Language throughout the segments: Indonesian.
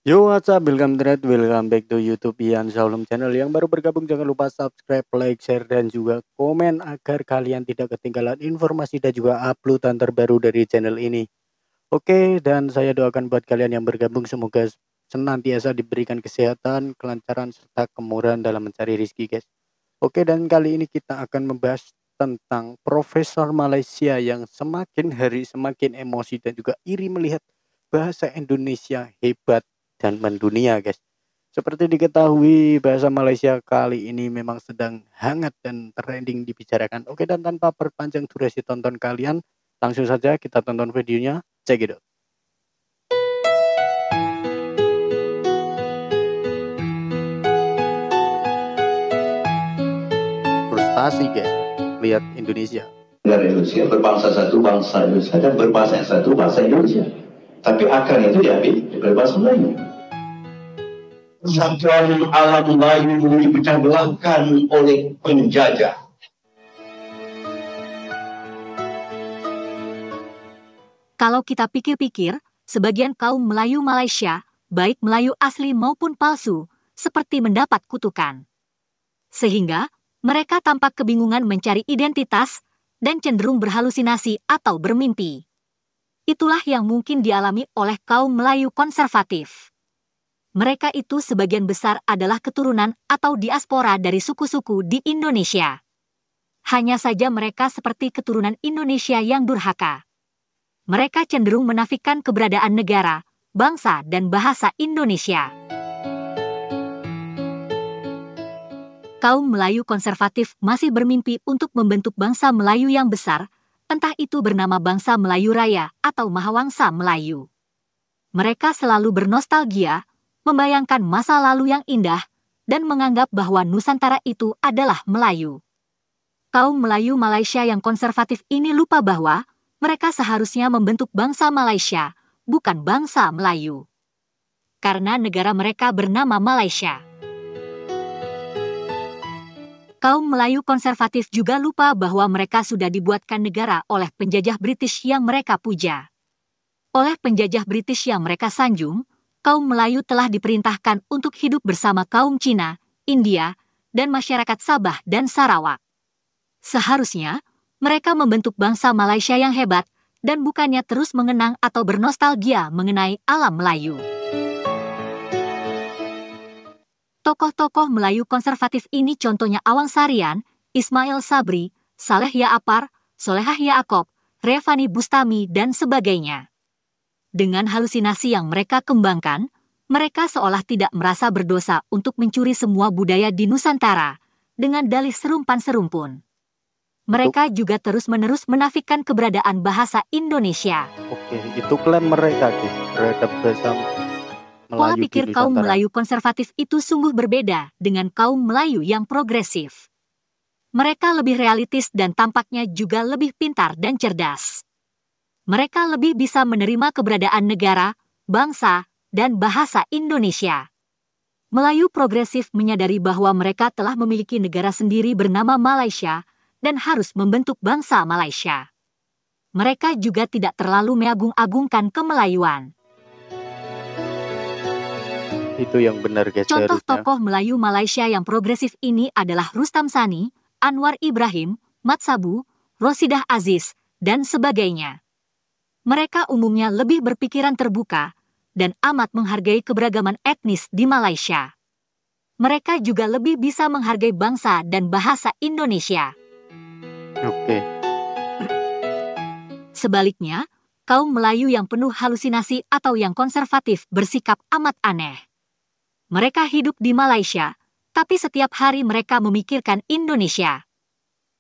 Yo, what's up? Welcome back to YouTube Ian Saulum Channel. Yang baru bergabung jangan lupa subscribe, like, share, dan juga komen agar kalian tidak ketinggalan informasi dan juga uploadan terbaru dari channel ini. Oke, dan saya doakan buat kalian yang bergabung semoga senantiasa diberikan kesehatan, kelancaran, serta kemurahan dalam mencari rezeki, guys. Oke, dan kali ini kita akan membahas tentang Profesor Malaysia yang semakin hari semakin emosi dan juga iri melihat bahasa Indonesia hebat dan mendunia, guys. Seperti diketahui, bahasa Malaysia kali ini memang sedang hangat dan trending dibicarakan. Oke, dan tanpa perpanjang durasi tonton kalian, langsung saja kita tonton videonya. Check it out. Frustasi, guys, lihat Indonesia. Negara Indonesia berbangsa satu, bangsa Indonesia, dan berbahasa yang satu, bahasa Indonesia. Tapi akarnya itu diambil dari bahasa Melayu. Persatuan alam Melayu dipecah belahkan oleh penjajah. Kalau kita pikir-pikir, sebagian kaum Melayu Malaysia, baik Melayu asli maupun palsu, seperti mendapat kutukan. Sehingga, mereka tampak kebingungan mencari identitas dan cenderung berhalusinasi atau bermimpi. Itulah yang mungkin dialami oleh kaum Melayu konservatif. Mereka itu sebagian besar adalah keturunan atau diaspora dari suku-suku di Indonesia. Hanya saja mereka seperti keturunan Indonesia yang durhaka. Mereka cenderung menafikan keberadaan negara, bangsa, dan bahasa Indonesia. Kaum Melayu konservatif masih bermimpi untuk membentuk bangsa Melayu yang besar, entah itu bernama Bangsa Melayu Raya atau Mahawangsa Melayu. Mereka selalu bernostalgia, membayangkan masa lalu yang indah, dan menganggap bahwa Nusantara itu adalah Melayu. Kaum Melayu Malaysia yang konservatif ini lupa bahwa mereka seharusnya membentuk bangsa Malaysia, bukan bangsa Melayu. Karena negara mereka bernama Malaysia. Kaum Melayu konservatif juga lupa bahwa mereka sudah dibuatkan negara oleh penjajah British yang mereka puja. Oleh penjajah British yang mereka sanjung, kaum Melayu telah diperintahkan untuk hidup bersama kaum Cina, India, dan masyarakat Sabah dan Sarawak. Seharusnya, mereka membentuk bangsa Malaysia yang hebat dan bukannya terus mengenang atau bernostalgia mengenai alam Melayu. Tokoh-tokoh Melayu konservatif ini contohnya Awang Sarian, Ismail Sabri, Saleh Yaapar, Solehah Yaakob, Revani Bustami, dan sebagainya. Dengan halusinasi yang mereka kembangkan, mereka seolah tidak merasa berdosa untuk mencuri semua budaya di Nusantara dengan dalih serumpan-serumpun. Mereka juga terus-menerus menafikan keberadaan bahasa Indonesia. Oke, itu klaim mereka, guys, terhadap bahasa Pola Melayu pikir di kaum Nusantara. Melayu konservatif itu sungguh berbeda dengan kaum Melayu yang progresif. Mereka lebih realistis dan tampaknya juga lebih pintar dan cerdas. Mereka lebih bisa menerima keberadaan negara, bangsa, dan bahasa Indonesia. Melayu progresif menyadari bahwa mereka telah memiliki negara sendiri bernama Malaysia dan harus membentuk bangsa Malaysia. Mereka juga tidak terlalu mengagung-agungkan kemelayuan. Itu yang benar, guys. Contoh Seharusnya tokoh Melayu Malaysia yang progresif ini adalah Rustam Sani, Anwar Ibrahim, Mat Sabu, Rosidah Aziz, dan sebagainya. Mereka umumnya lebih berpikiran terbuka dan amat menghargai keberagaman etnis di Malaysia. Mereka juga lebih bisa menghargai bangsa dan bahasa Indonesia. oke. Sebaliknya, kaum Melayu yang penuh halusinasi atau yang konservatif bersikap amat aneh. Mereka hidup di Malaysia, tapi setiap hari mereka memikirkan Indonesia.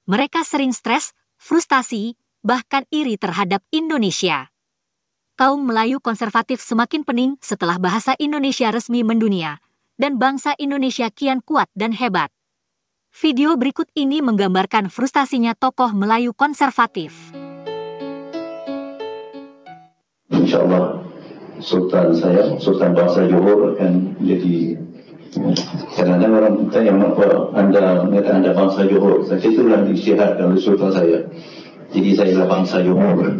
Mereka sering stres, frustasi, bahkan iri terhadap Indonesia. Kaum Melayu konservatif semakin pening setelah bahasa Indonesia resmi mendunia, dan bangsa Indonesia kian kuat dan hebat. Video berikut ini menggambarkan frustasinya tokoh Melayu konservatif. InsyaAllah Sultan Bangsa Johor akan menjadi. Kadang-kadang orang tanya mengapa anda mengatakan anda bangsa Johor. Saya itulah diisytiharkan oleh Sultan saya. Jadi saya adalah bangsa Johor.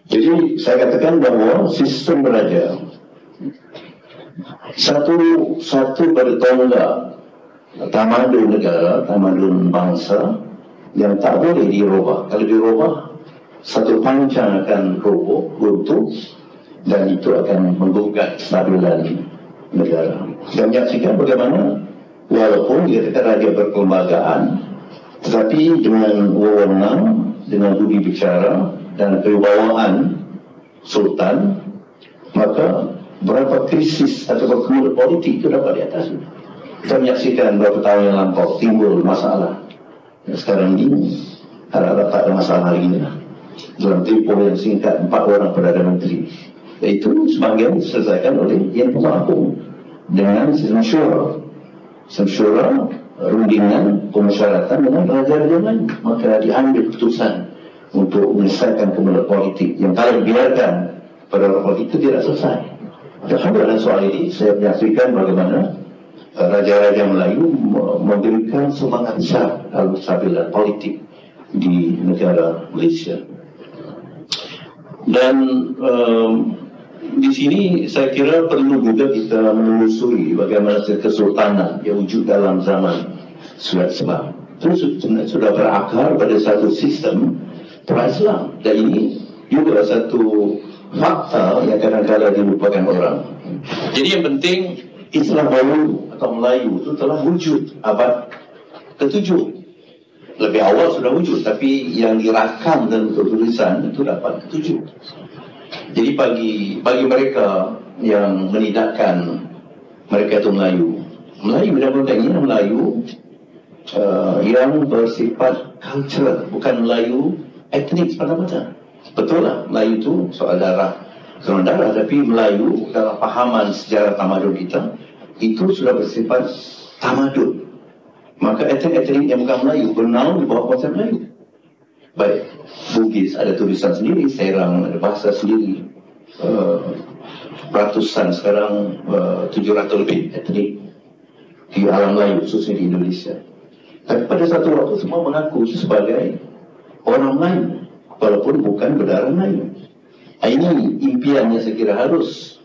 Jadi saya katakan bahawa sistem beraja satu bertonggak tamadun negara, tamadun bangsa yang tak boleh dirubah. Kalau dirubah, satu pancang akan runtuh dan itu akan menggugat kestabilan negara. Dan menyaksikan bagaimana walaupun dia kata raja berkelembagaan, tetapi dengan wewenang, dengan budi bicara dan kewibawaan sultan, maka berapa krisis atau kemudian politik itu dapat diatasi. Kita menyaksikan beberapa tahun yang lampau timbul masalah. Sekarang ini harap tak ada masalah lagi lah. Dalam tempoh yang singkat 4 orang Perdana Menteri, itu sebagian diselesaikan oleh Yang Pemangku dengan sistem syura, rundingan pemusyawaratan dengan raja-raja lain. Maka diambil keputusan untuk menyelesaikan kemudian politik yang kalau dibiarkan pada orang politik itu tidak selesai. Dalam soal ini saya menyaksikan bagaimana raja-raja Melayu memberikan semangat besar dalam kestabilan politik di negara Malaysia. Dan di sini saya kira perlu juga kita menelusuri bagaimana kesultanan yang wujud dalam zaman Surat Sebab. Itu sudah berakar pada satu sistem pra-Islam. Dan ini juga satu fakta yang kadang-kadang dilupakan orang. Jadi yang penting Islam baru atau Melayu itu telah wujud abad ke-7. Lebih awal sudah wujud, tapi yang dirakam dan tulisan itu dapat ke-7. Jadi bagi mereka yang menidakkan mereka itu Melayu dalam konteks ini Melayu yang bersifat cultural, bukan Melayu etnik semata-mata. Betul lah, Melayu itu soal darah, tapi Melayu dalam pahaman sejarah tamadun kita itu sudah bersifat tamadun. Maka etnik-etnik yang bukan Melayu bernaung di bawah konsep Melayu. Baik, Bugis ada tulisan sendiri, Serang ada bahasa sendiri, ratusan sekarang 700 lebih etnik di alam Melayu, khususnya di Indonesia. Tapi pada satu waktu semua mengaku sebagai orang Melayu, walaupun bukan berdarah Melayu. Ini impiannya saya kira harus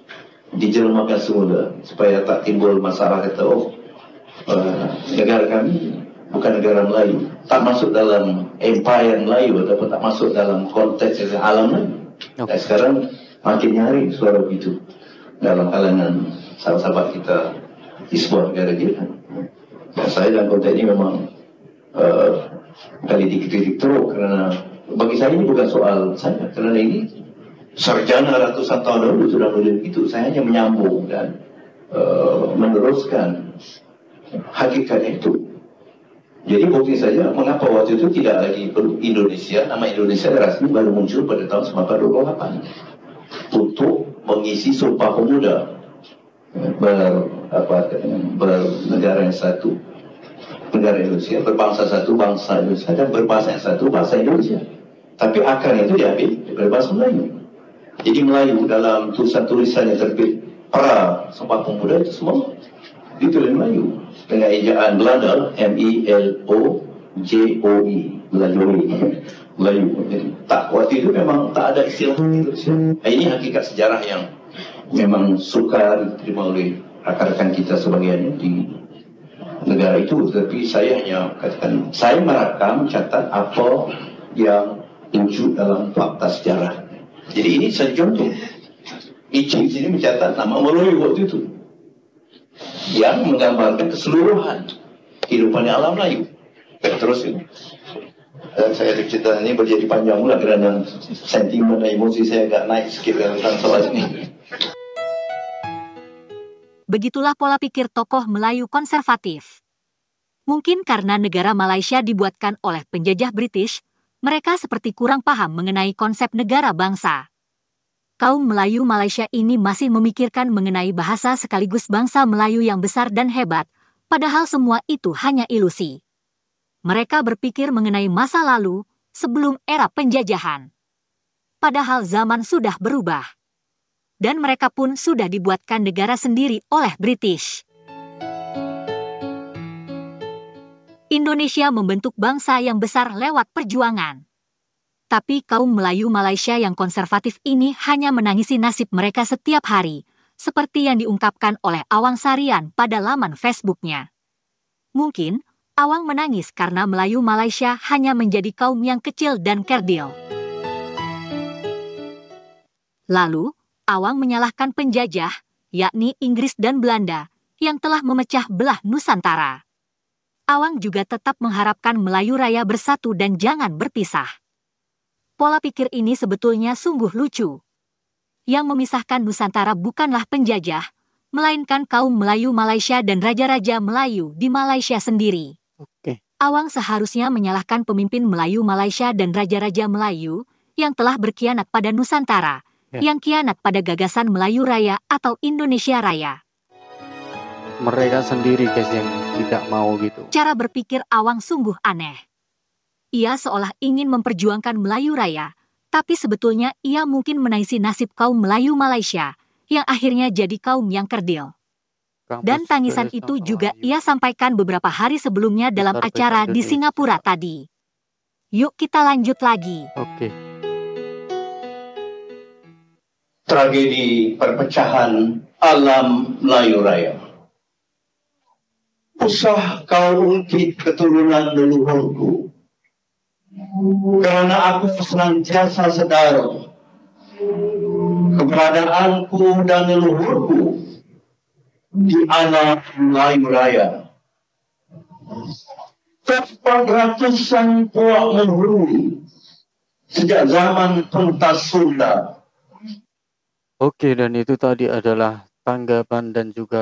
dijelmakan semula supaya tak timbul masalah kata negara kami bukan negara Melayu, tak masuk dalam empire Melayu ataupun tak masuk dalam konteks alam Melayu. Dan sekarang makin nyari suara begitu dalam kalangan sahabat-sahabat kita di sebuah negara kita. Dan saya dalam konteks ini memang kali dikritik teruk kerana bagi saya ini bukan soal saya, kerana ini sarjana ratusan tahun dahulu sudah boleh begitu. Saya hanya menyambung dan meneruskan hakikatnya itu. Jadi bukti saja mengapa waktu itu tidak lagi perlu Indonesia, nama Indonesia rasmi baru muncul pada tahun 1928 untuk mengisi Sumpah Pemuda bernegara yang satu, negara Indonesia, berbangsa satu, bangsa Indonesia, dan berbahasa yang satu, bahasa Indonesia. Tapi akarnya itu diambil dari bahasa Melayu. Jadi Melayu dalam tulisan-tulisan yang terbit pra Sumpah Pemuda itu semua ditulis Melayu dengan ejaan Belanda, M-E-L-O-J-O-E, Melayu. Tak, waktu itu memang tak ada istilah Indonesia. Ini hakikat sejarah yang memang sukar diterima oleh rakan-rakan kita sebagian di negara itu. Tapi saya hanya katakan, saya merakam, catat apa yang wujud dalam fakta sejarah. Jadi ini saya contoh. Icing sini mencatat nama Melayu waktu itu yang menggambarkan keseluruhan kehidupan alam Melayu. Terus ini. Dan saya cerita ini berjadi panjang pula kerana sentimen dan emosi saya agak naik sikit tentang soal ini. Begitulah pola pikir tokoh Melayu konservatif. Mungkin karena negara Malaysia dibuatkan oleh penjajah British, mereka seperti kurang paham mengenai konsep negara bangsa. Kaum Melayu Malaysia ini masih memikirkan mengenai bahasa sekaligus bangsa Melayu yang besar dan hebat, padahal semua itu hanya ilusi. Mereka berpikir mengenai masa lalu sebelum era penjajahan. Padahal zaman sudah berubah. Dan mereka pun sudah dibuatkan negara sendiri oleh British. Indonesia membentuk bangsa yang besar lewat perjuangan. Tapi kaum Melayu Malaysia yang konservatif ini hanya menangisi nasib mereka setiap hari, seperti yang diungkapkan oleh Awang Sarian pada laman Facebooknya. Mungkin, Awang menangis karena Melayu Malaysia hanya menjadi kaum yang kecil dan kerdil. Lalu, Awang menyalahkan penjajah, yakni Inggris dan Belanda, yang telah memecah belah Nusantara. Awang juga tetap mengharapkan Melayu Raya bersatu dan jangan berpisah. Pola pikir ini sebetulnya sungguh lucu. Yang memisahkan Nusantara bukanlah penjajah, melainkan kaum Melayu Malaysia dan raja-raja Melayu di Malaysia sendiri. Oke. Awang seharusnya menyalahkan pemimpin Melayu Malaysia dan raja-raja Melayu yang telah berkhianat pada Nusantara, yang khianat pada gagasan Melayu Raya atau Indonesia Raya. Mereka sendiri guys yang tidak mau gitu. Cara berpikir Awang sungguh aneh. Ia seolah ingin memperjuangkan Melayu Raya, tapi sebetulnya ia mungkin menangisi nasib kaum Melayu Malaysia yang akhirnya jadi kaum yang kerdil. Dan tangisan itu juga ia sampaikan beberapa hari sebelumnya dalam acara di Singapura tadi. Yuk kita lanjut lagi. Oke. Tragedi perpecahan alam Melayu Raya. Usah kau ungkit keturunan leluhurku, karena aku senantiasa sadar keberadaanku dan leluhurku di alam Melayu Raya. Tepat ratusan puak menghuni sejak zaman pentas Sunda. Oke, dan itu tadi adalah tanggapan dan juga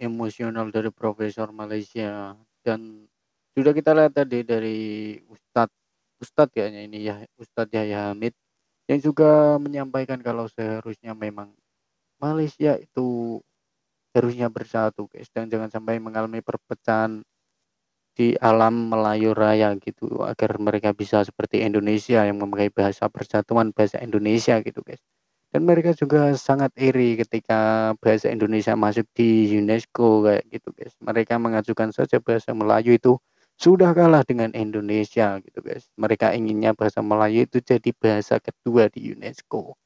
emosional dari Profesor Malaysia. Dan sudah kita lihat tadi dari Ustadz kayaknya ini ya, Ustadz Yahya Hamid, yang juga menyampaikan kalau seharusnya memang Malaysia itu harusnya bersatu guys, dan jangan sampai mengalami perpecahan di alam Melayu Raya gitu, agar mereka bisa seperti Indonesia yang memakai bahasa persatuan, bahasa Indonesia gitu guys. Dan mereka juga sangat iri ketika bahasa Indonesia masuk di UNESCO kayak gitu guys. Mereka mengajukan saja bahasa Melayu itu sudah kalah dengan Indonesia gitu guys. Mereka inginnya bahasa Melayu itu jadi bahasa kedua di UNESCO.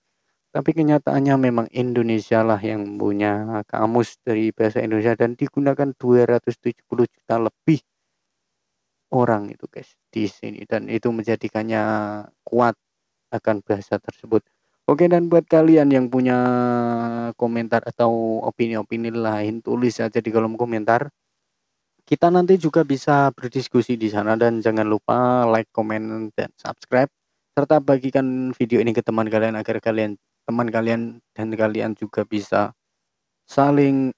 Tapi kenyataannya memang Indonesia lah yang punya kamus dari bahasa Indonesia, dan digunakan 270 juta lebih orang itu guys di sini, dan itu menjadikannya kuat akan bahasa tersebut. Oke, dan buat kalian yang punya komentar atau opini-opini lain, tulis saja di kolom komentar. Kita nanti juga bisa berdiskusi di sana, dan jangan lupa like, komen, dan subscribe, serta bagikan video ini ke teman kalian agar teman kalian dan kalian juga bisa saling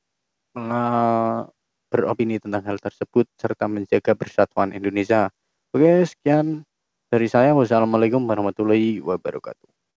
beropini tentang hal tersebut serta menjaga persatuan Indonesia. Oke, sekian dari saya. Wassalamualaikum warahmatullahi wabarakatuh.